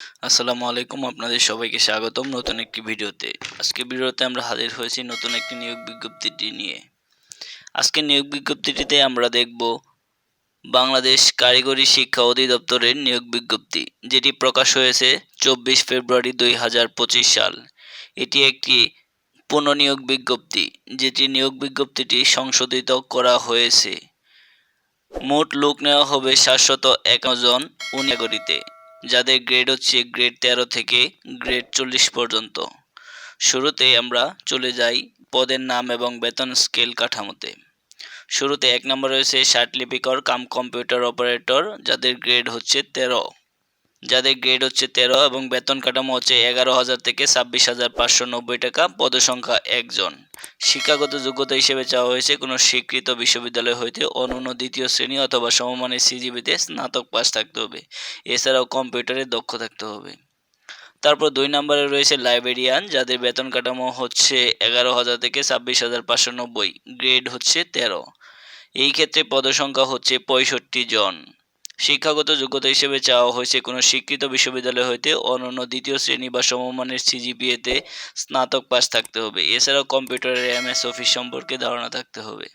আসসালামু আলাইকুম, আপনাদের সবাইকে স্বাগতম নতুন একটি ভিডিওতে। আজকে ভিডিওতে আমরা হাজির হয়েছি নতুন একটি নিয়োগ বিজ্ঞপ্তিটি নিয়ে। আজকের নিয়োগ বিজ্ঞপ্তিটিতে আমরা দেখব বাংলাদেশ কারিগরি শিক্ষা অধিদপ্তরের নিয়োগ বিজ্ঞপ্তি, যেটি প্রকাশ হয়েছে 24 ফেব্রুয়ারি 2025 সাল। এটি একটি পুনঃনিয়োগ বিজ্ঞপ্তি, যেটি নিয়োগ বিজ্ঞপ্তিটি সংশোধিত করা হয়েছে। মোট লোক নেওয়া হবে 751 জন কারিগরিতে, যাদের গ্রেড হচ্ছে গ্রেড 13 থেকে গ্রেড 40 পর্যন্ত। শুরুতেই আমরা চলে যাই পদের নাম এবং বেতন স্কেল কাঠামোতে। শুরুতে 1 নম্বর রয়েছে ষাট লিপিকর কাম কম্পিউটার অপারেটর, যাদের গ্রেড হচ্ছে 13 এবং বেতন কাঠামো হচ্ছে 11,000 থেকে 26,590 টাকা। পদসংখ্যা 1 জন। শিক্ষাগত যোগ্যতা হিসেবে চাওয়া হয়েছে কোনো স্বীকৃত বিশ্ববিদ্যালয় হইতে অনূন্য দ্বিতীয় শ্রেণী অথবা সমমানের সিজিপিতে স্নাতক পাস থাকতে হবে। এছাড়াও কম্পিউটারে দক্ষ থাকতে হবে। তারপর 2 নম্বরে রয়েছে লাইব্রেরিয়ান, যাদের বেতন কাঠামো হচ্ছে 11,000 থেকে 26,590, গ্রেড হচ্ছে 13। এই ক্ষেত্রে পদসংখ্যা হচ্ছে 65 জন। শিক্ষাগত যোগ্যতা হিসেবে চাওয়া হয়েছে কোনো স্বীকৃত বিশ্ববিদ্যালয় হইতে অনন্য দ্বিতীয় শ্রেণী বা সমমানের সিজিপিএতে স্নাতক পাস থাকতে হবে। এছাড়াও কম্পিউটারের এমএস অফিস সম্পর্কে ধারণা থাকতে হবে।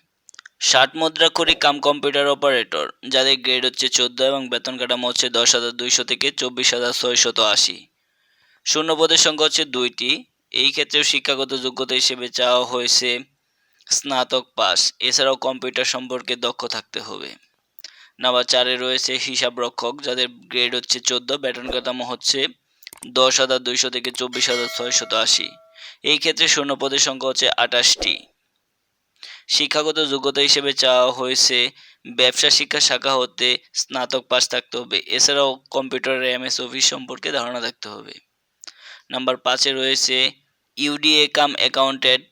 60 মুদ্রাক্ষরিক কাম কম্পিউটার অপারেটর, যাদের গ্রেড হচ্ছে 14 এবং বেতন কাঠামো হচ্ছে 10,200 থেকে 24,680। শূন্য পদের সংখ্যা হচ্ছে 2টি। এই ক্ষেত্রেও শিক্ষাগত যোগ্যতা হিসেবে চাওয়া হয়েছে স্নাতক পাস। এছাড়াও কম্পিউটার সম্পর্কে দক্ষ থাকতে হবে। নাম্বার 4-এ রয়েছে হিসাব রক্ষক, যাদের গ্রেড হচ্ছে 14, বেতন কাঠামো হচ্ছে 10,200 থেকে 24,680। এই ক্ষেত্রে শূন্য পদের সংখ্যা হচ্ছে 28টি। শিক্ষাগত যোগ্যতা হিসেবে চাওয়া হয়েছে ব্যবসা শিক্ষা শাখা হতে স্নাতক পাস থাকতে হবে। এছাড়াও কম্পিউটারের এমএস অফিস সম্পর্কে ধারণা থাকতে হবে। নাম্বার 5-এ রয়েছে ইউডিএ কাম অ্যাকাউন্টেন্ট।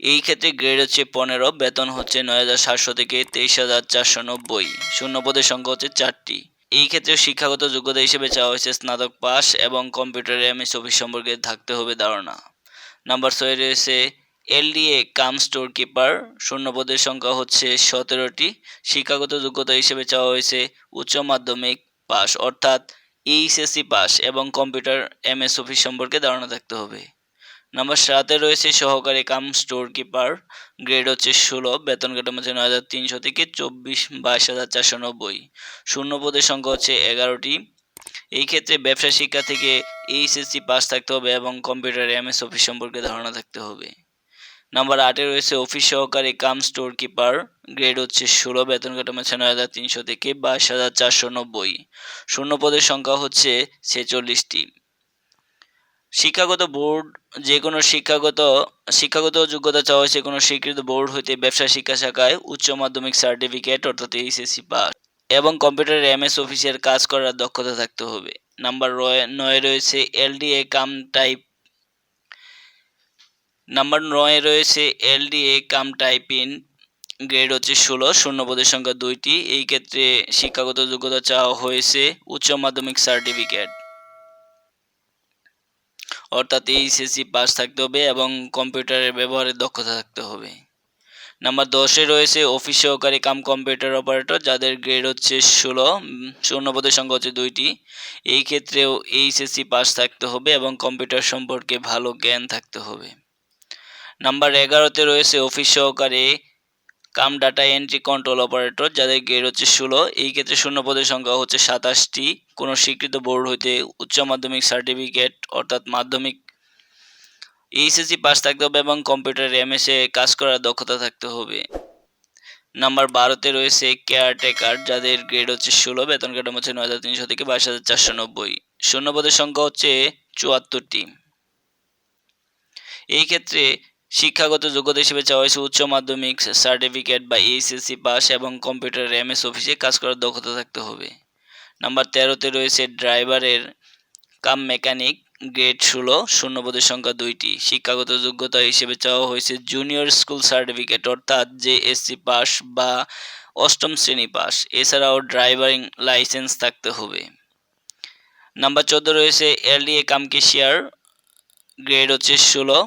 এই ক্ষেত্রে গ্রেড হচ্ছে 15, বেতন হচ্ছে 9,700 থেকে 23,490। শূন্য পদের সংখ্যা হচ্ছে 4টি। এই ক্ষেত্রে শিক্ষাগত যোগ্যতা হিসেবে চাওয়া হয়েছে স্নাতক পাস এবং কম্পিউটার এমএস অফিস সম্পর্কে থাকতে হবে ধারণা। নাম্বার 6-এ রয়েছে এলডিএ কাম স্টোর কিপার। শূন্য পদের সংখ্যা হচ্ছে 17টি। শিক্ষাগত যোগ্যতা হিসেবে চাওয়া হয়েছে উচ্চ মাধ্যমিক পাস অর্থাৎ এইচএসসি পাস এবং কম্পিউটার এমএস অফিস সম্পর্কে ধারণা থাকতে হবে। নাম্বার 7-এ রয়েছে সহকারী কাম স্টোর কিপার, গ্রেড হচ্ছে 16, বেতন কাঠামো হচ্ছে 9,300 থেকে 22,490। শূন্য পদের সংখ্যা হচ্ছে 11টি। এই ক্ষেত্রে ব্যবসা শিক্ষা থেকে এইচএসসি পাস থাকতে হবে এবং কম্পিউটার এমএস অফিস সম্পর্কে ধারণা থাকতে হবে। নাম্বার 8-এ রয়েছে অফিস সহকারী কাম স্টোর কিপার, গ্রেড হচ্ছে 16, বেতন কাঠামো হচ্ছে 9,300 থেকে 22,490। শূন্য পদের সংখ্যা হচ্ছে 46টি। শিক্ষাগত বোর্ড, যে কোনো শিক্ষাগত যোগ্যতা চাওয়া হয়েছে কোনো স্বীকৃত বোর্ড হইতে ব্যবসা শিক্ষা শাখায় উচ্চ মাধ্যমিক সার্টিফিকেট অর্থাৎ এইচএসসি পাস এবং কম্পিউটারের এমএস অফিসের কাজ করার দক্ষতা থাকতে হবে। নাম্বার 9-এ রয়েছে এলডিএ কাম টাইপ। নাম্বার 9-এ রয়েছে এলডিএ কাম টাইপিং, গ্রেড হচ্ছে 16, শূন্য পদের সংখ্যা 2টি। এই ক্ষেত্রে শিক্ষাগত যোগ্যতা চাওয়া হয়েছে উচ্চ মাধ্যমিক সার্টিফিকেট অর্থাৎ এইচএসসি পাস থাকতে হবে এবং কম্পিউটারের ব্যবহারের দক্ষতা থাকতে হবে। নাম্বার 10-এ রয়েছে অফিস সহকারী কাম কম্পিউটার অপারেটর, যাদের গ্রেড হচ্ছে 16, শূন্য পদের সংখ্যা হচ্ছে 2টি। এই ক্ষেত্রেও এইচএসসি পাস থাকতে হবে এবং কম্পিউটার সম্পর্কে ভালো জ্ঞান থাকতে হবে। নাম্বার 11-তে রয়েছে অফিস সহকারী কাম ডাটা এন্ট্রি কন্ট্রোল অপারেটর, যাদের গ্রেড হচ্ছে 16। এই ক্ষেত্রে শূন্য পদের সংখ্যা হচ্ছে 27টি। কোনো স্বীকৃত বোর্ড হইতে উচ্চ মাধ্যমিক সার্টিফিকেট অর্থাৎ মাধ্যমিক এইচএসসি পাস থাকতে হবে এবং কম্পিউটার এমএসএ কাজ করার দক্ষতা থাকতে হবে। নাম্বার 12-তে রয়েছে কেয়ারটেকার, যাদের গ্রেড হচ্ছে 16, বেতন কাঠামো হচ্ছে 9,300 থেকে 22,490। শূন্য পদের সংখ্যা হচ্ছে 74টি। এই ক্ষেত্রে শিক্ষাগত যোগ্যতা হিসেবে চাওয়া হয়েছে উচ্চ মাধ্যমিক সার্টিফিকেট বা এইচএসসি পাস এবং কম্পিউটার এমএস অফিসে কাজ করার দক্ষতা থাকতে হবে। নাম্বার 13-তে রয়েছে ড্রাইভারের কাম মেকানিক, গ্রেড 16, শূন্য পদের সংখ্যা 2টি। শিক্ষাগত যোগ্যতা হিসেবে চাওয়া হয়েছে জুনিয়র স্কুল সার্টিফিকেট অর্থাৎ জেএসসি পাস বা 8ম শ্রেণী পাস। এছাড়াও ড্রাইভিং লাইসেন্স থাকতে হবে। নাম্বার 14 রয়েছে এলডিএ কাম ক্যাশিয়ার, গ্রেড হচ্ছে 16,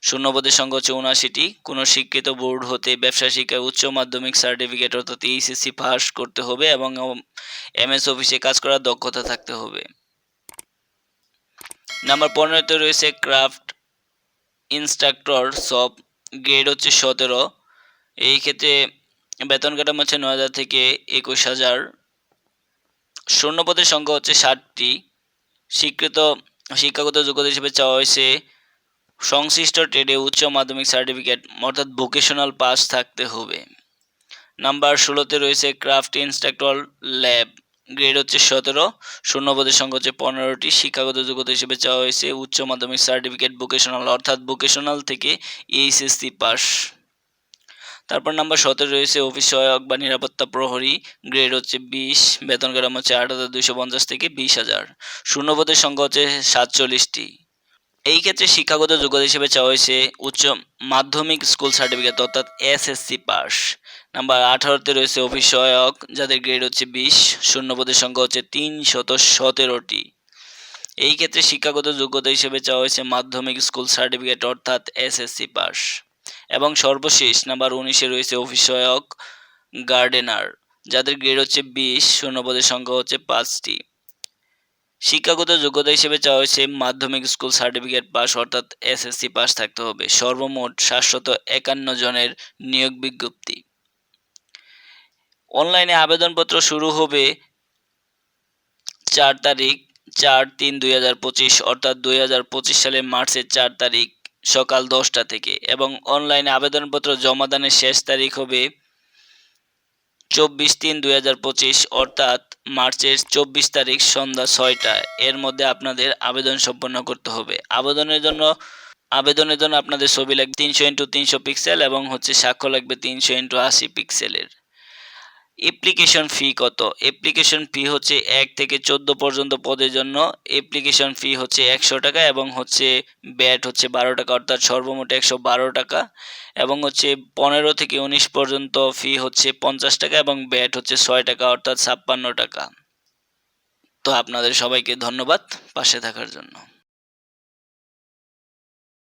শূন্য পদের সংখ্যা হচ্ছে 79টি। কোনো স্বীকৃত বোর্ড হতে ব্যবসা শিক্ষায় উচ্চ মাধ্যমিক সার্টিফিকেট অর্থাৎ এইচএসসি পাস করতে হবে এবং এমএস অফিসে কাজ করার দক্ষতা থাকতে হবে। নাম্বার 15তে রয়েছে ক্রাফট ইনস্ট্রাক্টর সব, গ্রেড হচ্ছে 17। এই ক্ষেত্রে বেতন কাঠামো হচ্ছে 9,000 থেকে 21,000। শূন্যপদের সংখ্যা হচ্ছে 60টি। স্বীকৃত শিক্ষাগত যোগ্যতা হিসেবে চাওয়া হয়েছে সংশ্লিষ্ট ট্রেডে উচ্চ মাধ্যমিক সার্টিফিকেট অর্থাৎ ভোকেশনাল পাস থাকতে হবে। নাম্বার 16তে রয়েছে ক্রাফট ইনস্ট্রাক্টর ল্যাব, গ্রেড হচ্ছে 17। শূন্যপদের সংখ্যা হচ্ছে 15টি। শিক্ষাগত যোগ্যতা হিসেবে চাওয়া হয়েছে উচ্চ মাধ্যমিক সার্টিফিকেট ভোকেশনাল অর্থাৎ ভোকেশনাল থেকে এইচএসসি পাস। তারপর নাম্বার 17 রয়েছে অফিস সহায়ক বা নিরাপত্তা প্রহরী, গ্রেড হচ্ছে 20। বেতন কাঠামো হচ্ছে 8,250 থেকে 20,000। শূন্যপদের সংখ্যা হচ্ছে 47টি। এই ক্ষেত্রে শিক্ষাগত যোগ্যতা হিসেবে চাওয়া হয়েছে উচ্চ মাধ্যমিক স্কুল সার্টিফিকেট অর্থাৎ এসএসসি পাস। নাম্বার 18তে রয়েছে অফিস সহায়ক, যাদের গ্রেড হচ্ছে 20। শূন্যপদের সংখ্যা হচ্ছে 317টি। এই ক্ষেত্রে শিক্ষাগত যোগ্যতা হিসেবে চাওয়া হয়েছে মাধ্যমিক স্কুল সার্টিফিকেট অর্থাৎ এসএসসি পাস। এবং সর্বশেষ নাম্বার 19-এ রয়েছে অফিস সহায়ক গার্ডেনার, যাদের গ্রেড হচ্ছে 20। শূন্যপদের সংখ্যা হচ্ছে 5টি। শিক্ষাগত যোগ্যতা হিসেবে চাওয়া হয়েছে মাধ্যমিক স্কুল সার্টিফিকেট পাস অর্থাৎ এসএসসি পাস থাকতে হবে। সর্বমোট 751 জনের নিয়োগ বিজ্ঞপ্তি। অনলাইনে আবেদনপত্র শুরু হবে 4 তারিখ 4/3/2025 অর্থাৎ 2025 সালের মার্চের 4 তারিখ সকাল 10টা থেকে, এবং অনলাইনে আবেদনপত্র জমাদানের শেষ তারিখ হবে 24/3/2025 অর্থাৎ মার্চের 24 তারিখ সন্ধ্যা 6টায়। এর মধ্যে আপনাদের আবেদন সম্পন্ন করতে হবে। আবেদনের জন্য আপনাদের ছবি লাগবে 300x300 পিক্সেল এবং হচ্ছে স্বাক্ষর লাগবে 300x80 পিক্সেলের। অ্যাপ্লিকেশন ফি কত? অ্যাপ্লিকেশন ফি হচ্ছে 1 থেকে 14 পর্যন্ত পদের জন্য অ্যাপ্লিকেশন ফি হচ্ছে 100 টাকা এবং হচ্ছে ব্যাট হচ্ছে 12 টাকা অর্থাৎ সর্বমোট 112 টাকা, এবং হচ্ছে 15 থেকে 19 পর্যন্ত ফি হচ্ছে 50 টাকা এবং ব্যাট হচ্ছে 6 টাকা অর্থাৎ 56 টাকা। তো আপনাদের সবাইকে ধন্যবাদ পাশে থাকার জন্য।